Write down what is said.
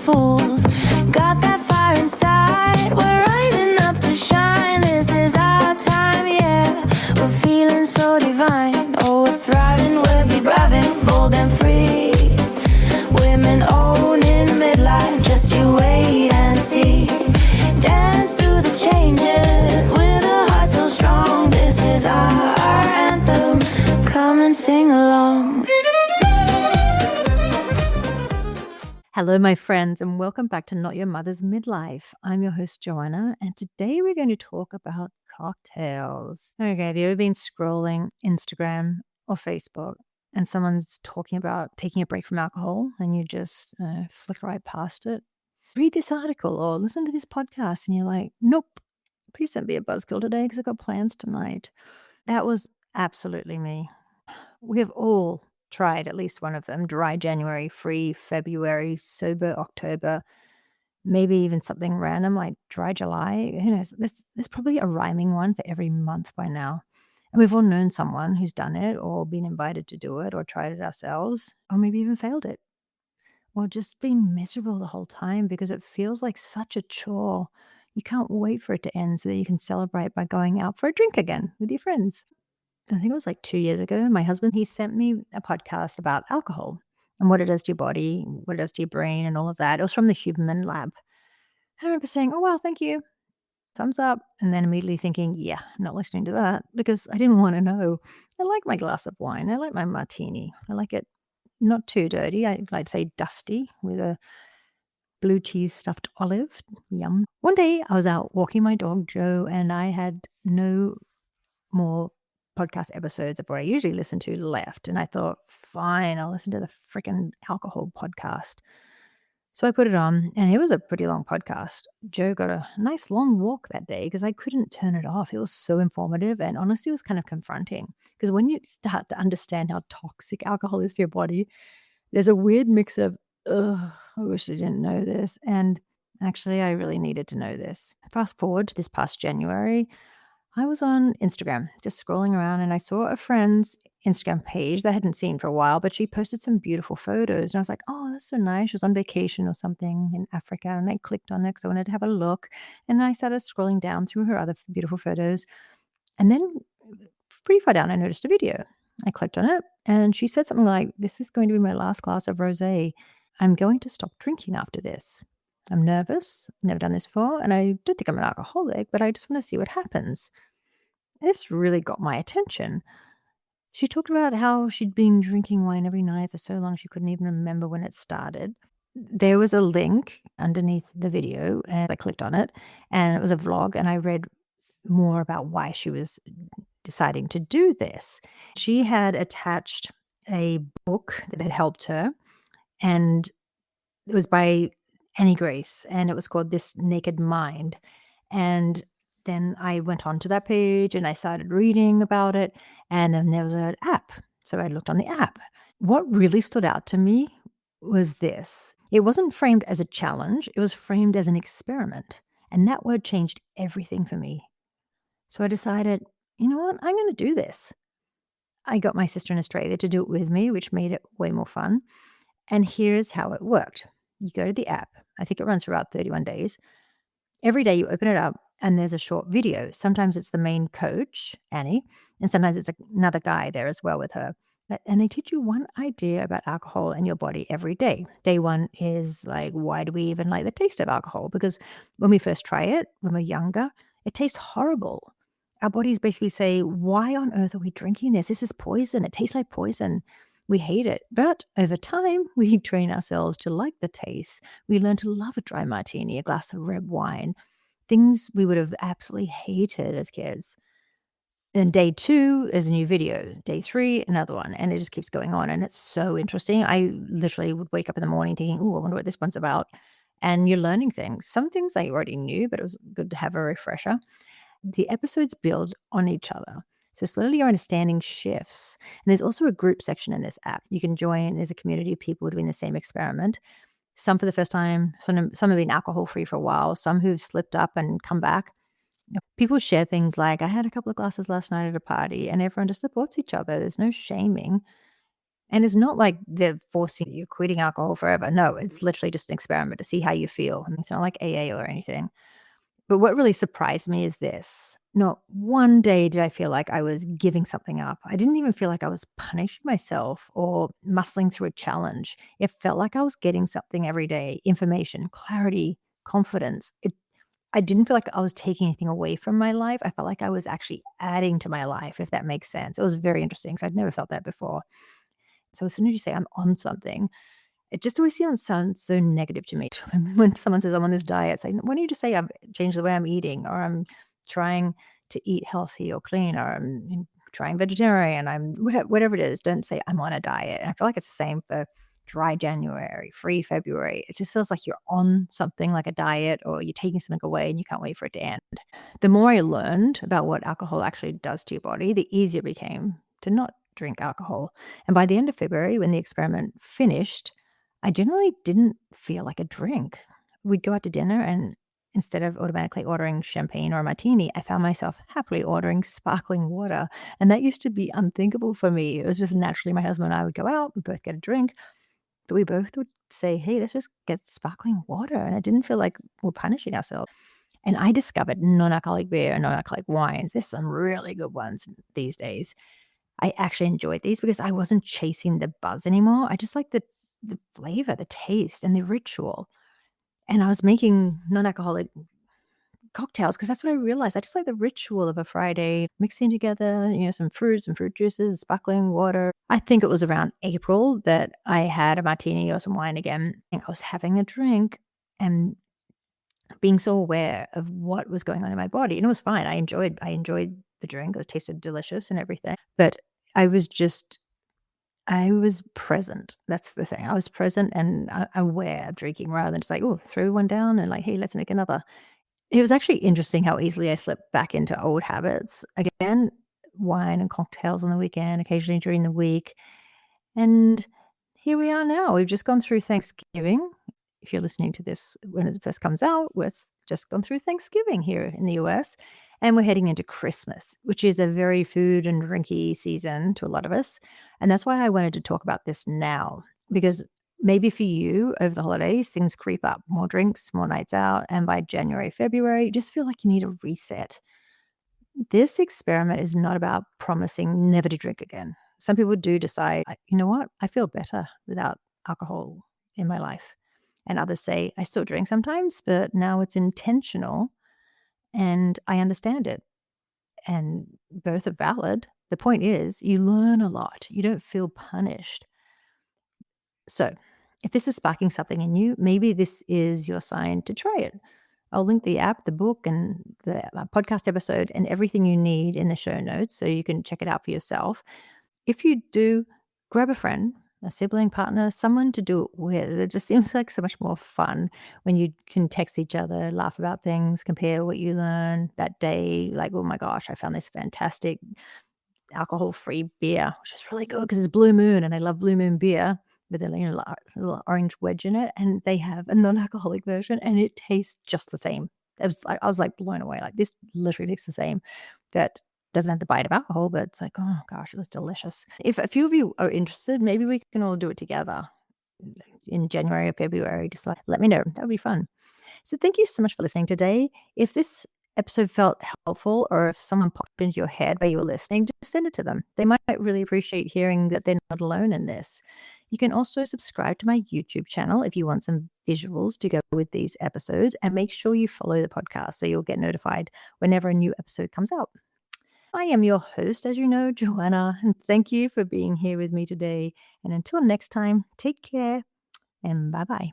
fools. Got that fire inside, we're rising up to shine. This is our time, yeah, we're feeling so divine. Oh, we're thriving, we'll be thriving, bold and free. Women owning midlife, just you wait and see. Dance through the changes with a heart so strong. This is our anthem, come and sing along. Hello, my friends, and welcome back to Not Your Mother's Midlife. I'm your host, Joanna, and today we're going to talk about cocktails. Okay, have you ever been scrolling Instagram or Facebook and someone's talking about taking a break from alcohol and you just flick right past it? Read this article or listen to this podcast and you're like, nope, please don't be a buzzkill today because I've got plans tonight. That was absolutely me. We have all tried at least one of them: dry January, free February, sober October, maybe even something random like dry July. Who knows? There's probably a rhyming one for every month by now. And we've all known someone who's done it or been invited to do it or tried it ourselves or maybe even failed it or just been miserable the whole time because it feels like such a chore. You can't wait for it to end so that you can celebrate by going out for a drink again with your friends. I think it was like 2 years ago, my husband, he sent me a podcast about alcohol and what it does to your body, what it does to your brain and all of that. It was from the Huberman Lab. I remember saying, "Oh, wow, thank you. Thumbs up." And then immediately thinking, yeah, I'm not listening to that because I didn't want to know. I like my glass of wine. I like my martini. I like it not too dirty. I like to say dusty with a blue cheese stuffed olive. Yum. One day I was out walking my dog, Joe, and I had no more podcast episodes of what I usually listen to left. And I thought, fine, I'll listen to the freaking alcohol podcast. So I put it on, and it was a pretty long podcast. Joe got a nice long walk that day because I couldn't turn it off. It was so informative and honestly, it was kind of confronting because when you start to understand how toxic alcohol is for your body, there's a weird mix of, ugh, I wish I didn't know this. And actually, I really needed to know this. Fast forward to this past January, I was on Instagram just scrolling around and I saw a friend's Instagram page that I hadn't seen for a while, but she posted some beautiful photos. And I was like, oh, that's so nice. She was on vacation or something in Africa. And I clicked on it because I wanted to have a look. And I started scrolling down through her other beautiful photos. And then pretty far down, I noticed a video. I clicked on it and she said something like, this is going to be my last glass of rosé. I'm going to stop drinking after this. I'm nervous, never done this before, and I don't think I'm an alcoholic, but I just want to see what happens. This really got my attention. She talked about how she'd been drinking wine every night for so long she couldn't even remember when it started. There was a link underneath the video, and I clicked on it, and it was a vlog, and I read more about why she was deciding to do this. She had attached a book that had helped her, and it was by Annie Grace, and it was called This Naked Mind. And then I went on to that page and I started reading about it, and then there was an app. So I looked on the app. What really stood out to me was this. It wasn't framed as a challenge, it was framed as an experiment. And that word changed everything for me. So I decided, you know what, I'm going to do this. I got my sister in Australia to do it with me, which made it way more fun. And here's how it worked. You go to the app. I think it runs for about 31 days. Every day you open it up and there's a short video. Sometimes it's the main coach, Annie, and sometimes it's another guy there as well with her. And they teach you one idea about alcohol and your body every day. Day one is like, why do we even like the taste of alcohol? Because when we first try it, when we're younger, it tastes horrible. Our bodies basically say, why on earth are we drinking this? This is poison. It tastes like poison. We hate it. But over time, we train ourselves to like the taste. We learn to love a dry martini, a glass of red wine, things we would have absolutely hated as kids. Then day 2 is a new video. Day 3, another one. And it just keeps going on. And it's so interesting. I literally would wake up in the morning thinking, oh, I wonder what this one's about. And you're learning things. Some things I already knew, but it was good to have a refresher. The episodes build on each other. So slowly your understanding shifts. And there's also a group section in this app. You can join. There's a community of people doing the same experiment. Some for the first time, some have been alcohol-free for a while, some who've slipped up and come back. People share things like, I had a couple of glasses last night at a party, and everyone just supports each other. There's no shaming. And it's not like they're forcing you quitting alcohol forever. No, it's literally just an experiment to see how you feel. It's not like AA or anything. But what really surprised me is this. Not one day did I feel like I was giving something up. I didn't even feel like I was punishing myself or muscling through a challenge. It felt like I was getting something every day, information, clarity, confidence. I didn't feel like I was taking anything away from my life. I felt like I was actually adding to my life, if that makes sense. It was very interesting. So I'd never felt that before. So as soon as you say I'm on something, it just always sounds so negative to me. When someone says I'm on this diet, it's like, why don't you just say I've changed the way I'm eating, or I'm trying to eat healthy or clean, or I'm trying vegetarian, I'm whatever it is. Don't say I'm on a diet. And I feel like it's the same for dry January, free February. It just feels like you're on something like a diet, or you're taking something away and you can't wait for it to end. The more I learned about what alcohol actually does to your body, the easier it became to not drink alcohol. And by the end of February, when the experiment finished, I generally didn't feel like a drink. We'd go out to dinner, and instead of automatically ordering champagne or a martini, I found myself happily ordering sparkling water. And that used to be unthinkable for me. It was just naturally my husband and I would go out, and both get a drink, but we both would say, hey, let's just get sparkling water. And it didn't feel like we're punishing ourselves. And I discovered non-alcoholic beer and non-alcoholic wines. There's some really good ones these days. I actually enjoyed these because I wasn't chasing the buzz anymore. I just like the flavor, the taste, and the ritual. And I was making non-alcoholic cocktails because that's what I realized. I just like the ritual of a Friday, mixing together, some fruits and fruit juices, sparkling water. I think it was around April that I had a martini or some wine again. And I was having a drink and being so aware of what was going on in my body. And it was fine. I enjoyed the drink. It tasted delicious and everything. But I was present. That's the thing. I was present and aware of drinking rather than just like, oh, throw one down and like, hey, let's make another. It was actually interesting how easily I slipped back into old habits. Again, wine and cocktails on the weekend, occasionally during the week. And here we are now. We've just gone through Thanksgiving. If you're listening to this when it first comes out, we've just gone through Thanksgiving here in the US. And we're heading into Christmas, which is a very food and drinky season to a lot of us. And that's why I wanted to talk about this now, because maybe for you over the holidays, things creep up, more drinks, more nights out. And by January, February, you just feel like you need a reset. This experiment is not about promising never to drink again. Some people do decide, you know what, I feel better without alcohol in my life. And others say, I still drink sometimes, but now it's intentional and I understand it. And both are valid. The point is, you learn a lot. You don't feel punished. So, if this is sparking something in you, maybe this is your sign to try it. I'll link the app, the book, and the podcast episode and everything you need in the show notes so you can check it out for yourself. If you do, grab a friend, a sibling, partner, someone to do it with. It just seems like so much more fun when you can text each other, laugh about things, compare what you learn that day. Like, oh my gosh, I found this fantastic alcohol-free beer, which is really good because it's Blue Moon, and I love Blue Moon beer with a little orange wedge in it. And they have a non-alcoholic version, and it tastes just the same. I was like blown away. Like, this literally tastes the same, but doesn't have the bite of alcohol. But it's like, oh gosh, it was delicious. If a few of you are interested, maybe we can all do it together in January or February. Just let me know. That would be fun. So thank you so much for listening today. If this episode felt helpful, or if someone popped into your head while you were listening, just send it to them. They might really appreciate hearing that they're not alone in this. You can also subscribe to my YouTube channel if you want some visuals to go with these episodes, and make sure you follow the podcast so you'll get notified whenever a new episode comes out. I am your host, as you know, Joanna, and thank you for being here with me today. And until next time, take care and bye-bye.